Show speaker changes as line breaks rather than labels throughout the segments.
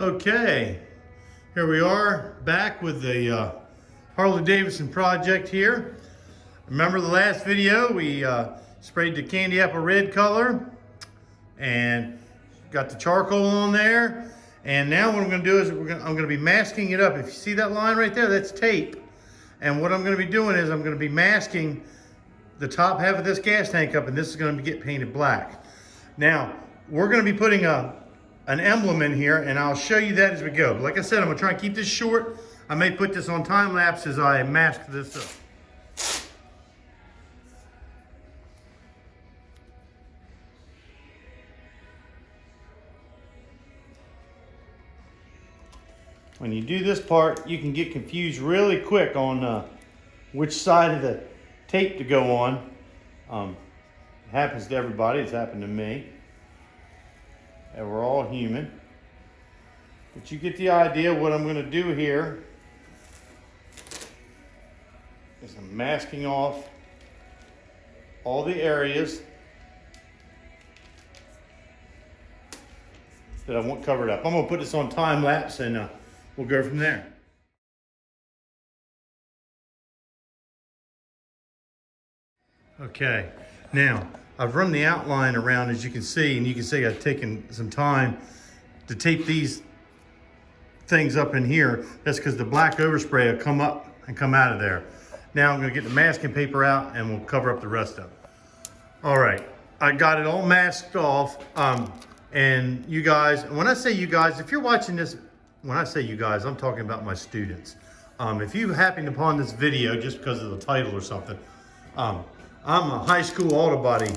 Okay, here we are back with the Harley Davidson project here. Remember the last video, we sprayed the candy apple red color and got the charcoal on there. And now what I'm going to do is I'm going to be masking it up. If you see that line right there, that's tape. And what I'm going to be doing is I'm going to be masking the top half of this gas tank up, and this is going to get painted black. Now, we're going to be putting an emblem in here, and I'll show you that as we go. But like I said, I'm going to try and keep this short. I may put this on time lapse as I mask this up. When you do this part, you can get confused really quick on which side of the tape to go on. It happens to everybody. It's happened to me. And we're all human. But you get the idea. What I'm going to do here is I'm masking off all the areas that I want covered up. I'm going to put this on time lapse and we'll go from there. Okay, now I've run the outline around, as you can see, and you can see I've taken some time to tape these things up in here. That's because the black overspray will come up and come out of there. Now I'm going to get the masking paper out and we'll cover up the rest of it. All right, I got it all masked off. And you guys, when I say you guys, if you're watching this, when I say you guys, I'm talking about my students. If you happened upon this video just because of the title or something, I'm a high school auto body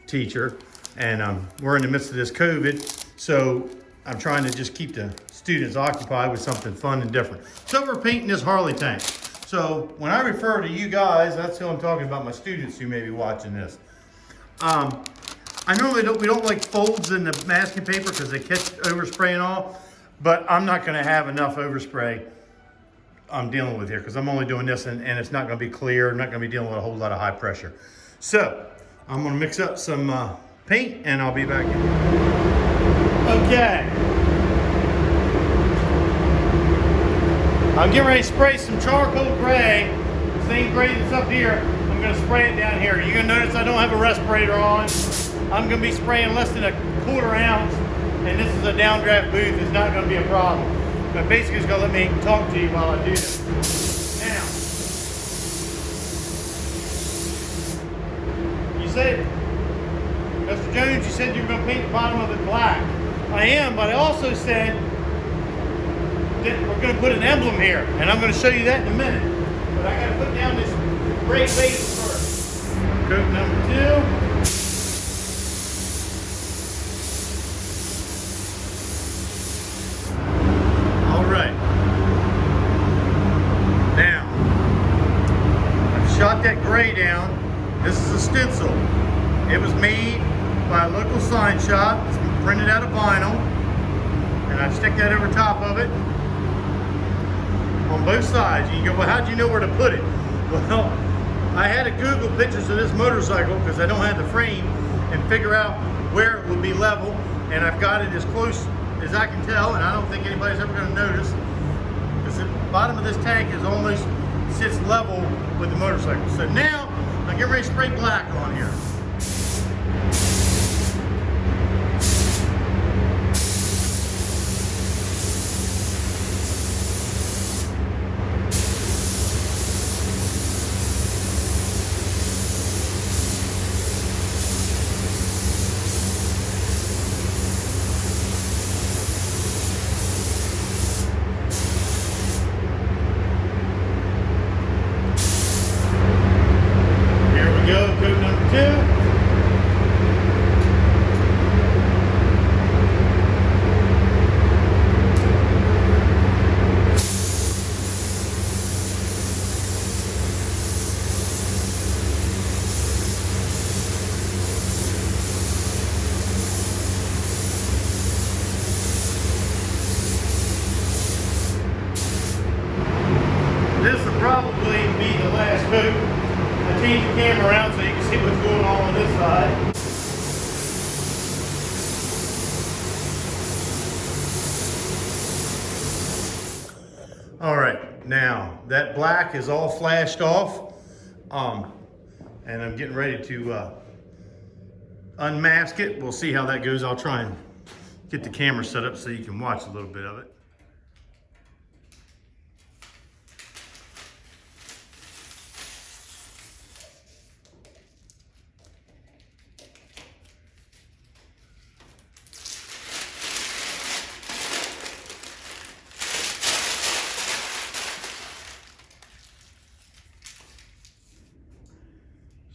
teacher, and we're in the midst of this COVID, so I'm trying to just keep the students occupied with something fun and different. So we're painting this Harley tank. So when I refer to you guys, that's who I'm talking about, my students who may be watching this. I normally we don't like folds in the masking paper because they catch overspray and all, but I'm not going to have enough overspray I'm dealing with here because I'm only doing this and it's not going to be clear. I'm not going to be dealing with a whole lot of high pressure. So I'm going to mix up some paint and I'll be back in. Okay. I'm getting ready to spray some charcoal gray, same gray that's up here. I'm going to spray it down here. You're going to notice I don't have a respirator on. I'm going to be spraying less than a quarter ounce, and this is a downdraft booth. It's not going to be a problem. But basically it's going to let me talk to you while I do this. Now, you said, Mr. Jones, you said you were going to paint the bottom of it black. I am, but I also said that we're going to put an emblem here, and I'm going to show you that in a minute. But I got to put down this gray base first. Coat number 2. Shot that gray down. This is a stencil. It was made by a local sign shop. It's printed out of vinyl, and I stick that over top of it on both sides. You go, well, how'd you know where to put it? Well, I had to Google pictures of this motorcycle because I don't have the frame and figure out where it would be level, and I've got it as close as I can tell, and I don't think anybody's ever going to notice because the bottom of this tank is almost sits level with the motorcycle. So now I'm getting ready to spray black on here. Coat number 2. This will probably be the last coat. I changed the camera around so you can see what's going on this side. All right, now that black is all flashed off, and I'm getting ready to unmask it. We'll see how that goes. I'll try and get the camera set up so you can watch a little bit of it.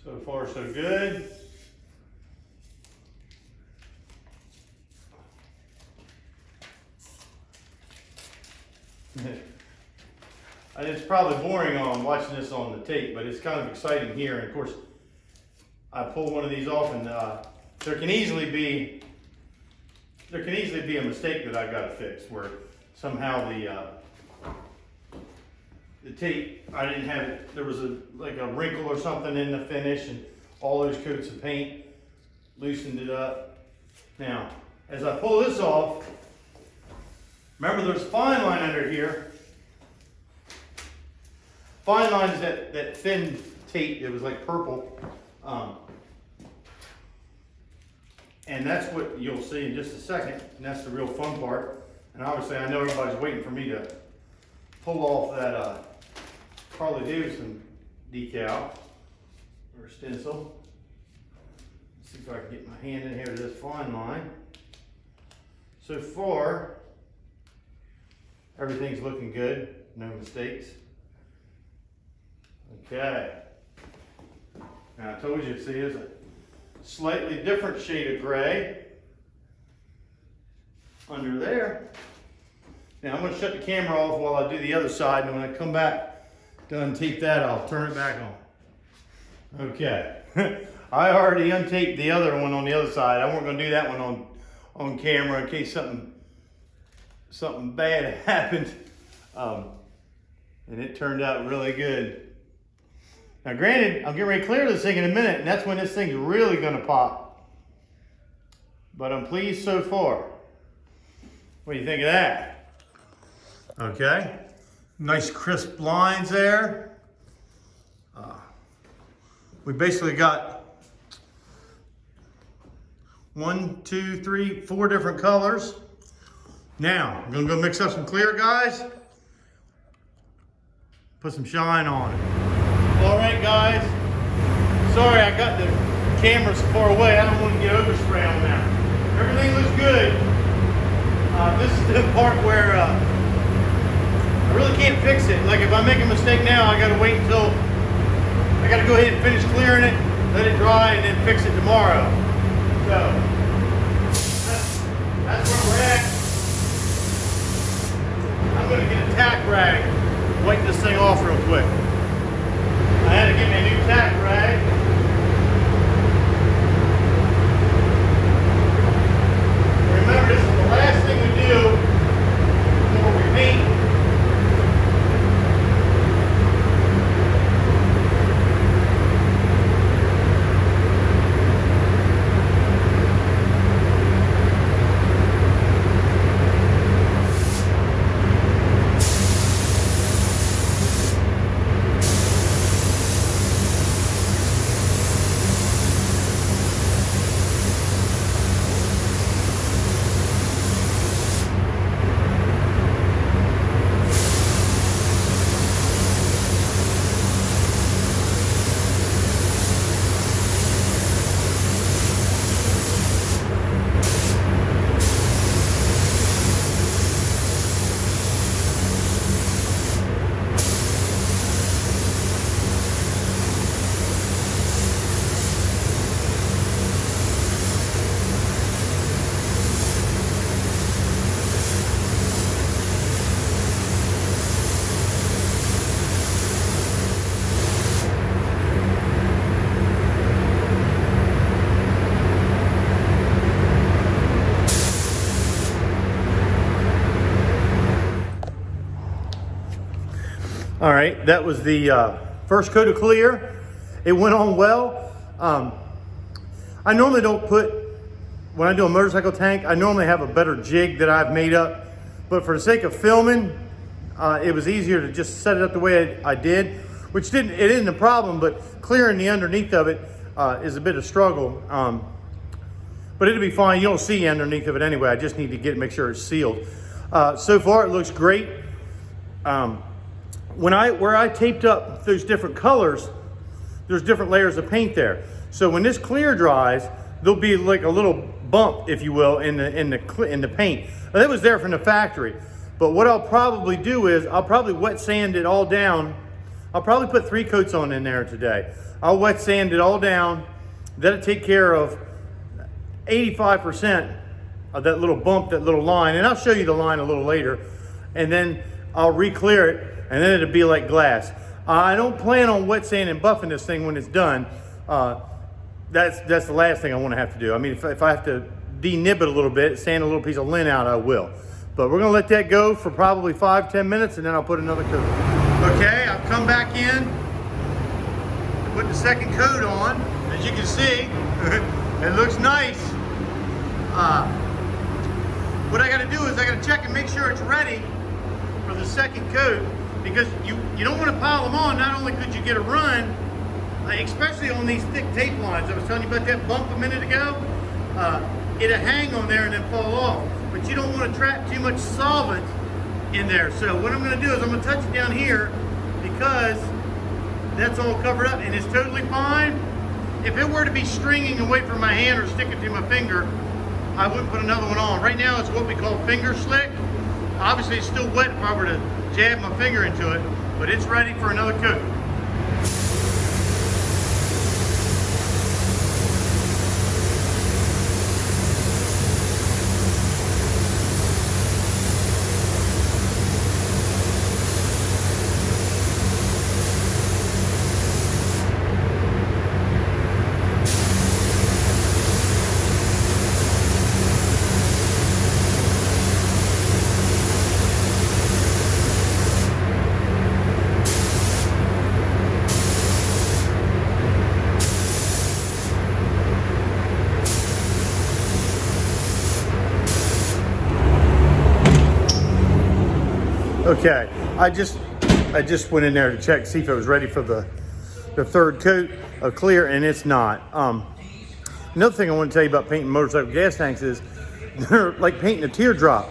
So far, so good. And it's probably boring on watching this on the tape, but it's kind of exciting here. And of course, I pull one of these off, and there can easily be a mistake that I've got to fix, where somehow the tape, I didn't have it, there was like a wrinkle or something in the finish, and all those coats of paint loosened it up. Now, as I pull this off, remember there's a fine line under here. Fine line is that thin tape that was like purple. And that's what you'll see in just a second, and that's the real fun part. And obviously I know everybody's waiting for me to pull off that Harley Davidson decal or stencil. Let's see if I can get my hand in here to this fine line. So far, everything's looking good, no mistakes. Okay. Now I told you, see, there's a slightly different shade of gray under there. Now I'm going to shut the camera off while I do the other side, and when I come back to untape that, I'll turn it back on. Okay. I already untaped the other one on the other side. I wasn't going to do that one on camera in case something bad happened. And it turned out really good. Now granted, I'm getting ready to clear this thing in a minute, and that's when this thing's really gonna pop. But I'm pleased so far. What do you think of that? Okay, nice crisp lines there. We basically got 1, 2, 3, 4 different colors. Now, I'm gonna go mix up some clear, guys. Put some shine on it. All right, guys. Sorry, I got the camera so far away. I don't want to get overspray on that. Everything looks good. This is the part where I really can't fix it. Like if I make a mistake now, I got to wait until I got to go ahead and finish clearing it, let it dry, and then fix it tomorrow. So that's where we're at. I'm going to get a tack rag, wipe this thing off real quick. I had to get me a new tack rag. Remember, this is the last thing we do before we paint. All right, that was the first coat of clear. It went on well. I normally don't put, when I do a motorcycle tank, I normally have a better jig that I've made up. But for the sake of filming, it was easier to just set it up the way I did, which it isn't a problem, but clearing the underneath of it is a bit of struggle. But it'll be fine. You don't see underneath of it anyway. I just need to make sure it's sealed. So far, it looks great. Where I taped up those different colors, there's different layers of paint there. So when this clear dries, there'll be like a little bump, if you will, in the paint. Now, that was there from the factory. But what I'll probably do is I'll probably wet sand it all down. I'll probably put 3 coats on in there today. I'll wet sand it all down. That'll take care of 85% of that little bump, that little line. And I'll show you the line a little later. And then I'll re-clear it, and then it'll be like glass. I don't plan on wet sanding and buffing this thing when it's done. That's the last thing I want to have to do. I mean, if I have to de-nib it a little bit, sand a little piece of lint out, I will. But we're gonna let that go for probably 5-10 minutes, and then I'll put another coat. Okay, I've come back in, put the second coat on. As you can see, it looks nice. What I gotta do is I gotta check and make sure it's ready for the second coat, because you don't want to pile them on. Not only could you get a run, especially on these thick tape lines. I was telling you about that bump a minute ago. It'll hang on there and then fall off. But you don't want to trap too much solvent in there. So what I'm going to do is I'm going to touch it down here, because that's all covered up and it's totally fine. If it were to be stringing away from my hand or sticking to my finger, I wouldn't put another one on. Right now it's what we call finger slick. Obviously it's still wet if I were to jab my finger into it, but it's ready for another coat. Okay, I just went in there to check, see if it was ready for the third coat of clear, and it's not. Another thing I want to tell you about painting motorcycle gas tanks is they're like painting a teardrop,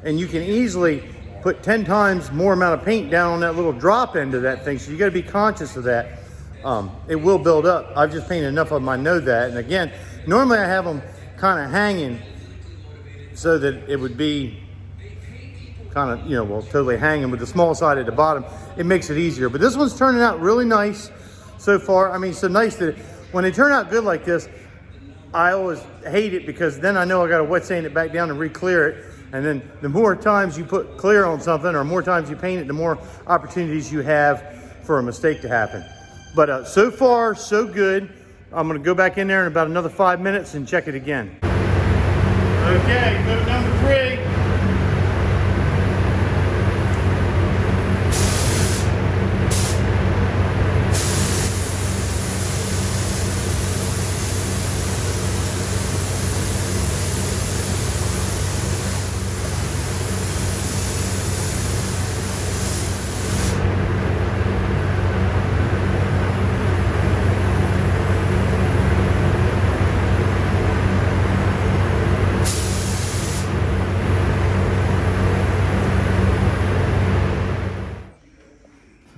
and you can easily put 10 times more amount of paint down on that little drop end of that thing, so you got to be conscious of that. It will build up. I've just painted enough of them, I know that. And again, normally I have them kind of hanging so that it would be kind of, well, totally hanging with the small side at the bottom. It makes it easier. But this one's turning out really nice so far. I mean, so nice that when they turn out good like this, I always hate it, because then I know I got to wet sand it back down and re-clear it. And then the more times you put clear on something, or more times you paint it, the more opportunities you have for a mistake to happen. But so far, so good. I'm going to go back in there in about another 5 minutes and check it again. Okay, coat number 3.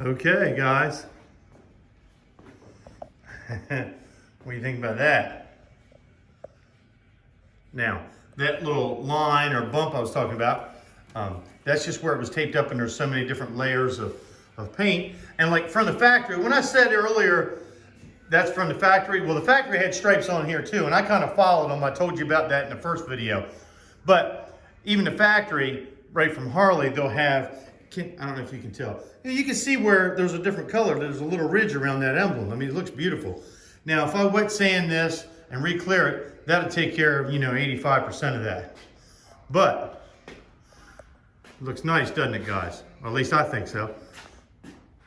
Okay, guys. What do you think about that? Now, that little line or bump I was talking about, that's just where it was taped up, and there's so many different layers of paint. And like from the factory, when I said earlier that's from the factory, well, the factory had stripes on here too, and I kind of followed them. I told you about that in the first video. But even the factory, right from Harley, they'll have, I don't know if you can tell. You can see where there's a different color. There's a little ridge around that emblem. I mean, it looks beautiful. Now, if I wet sand this and re-clear it, that'll take care of, 85% of that. But it looks nice, doesn't it, guys? Or at least I think so.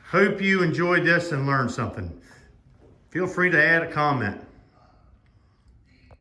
Hope you enjoyed this and learned something. Feel free to add a comment.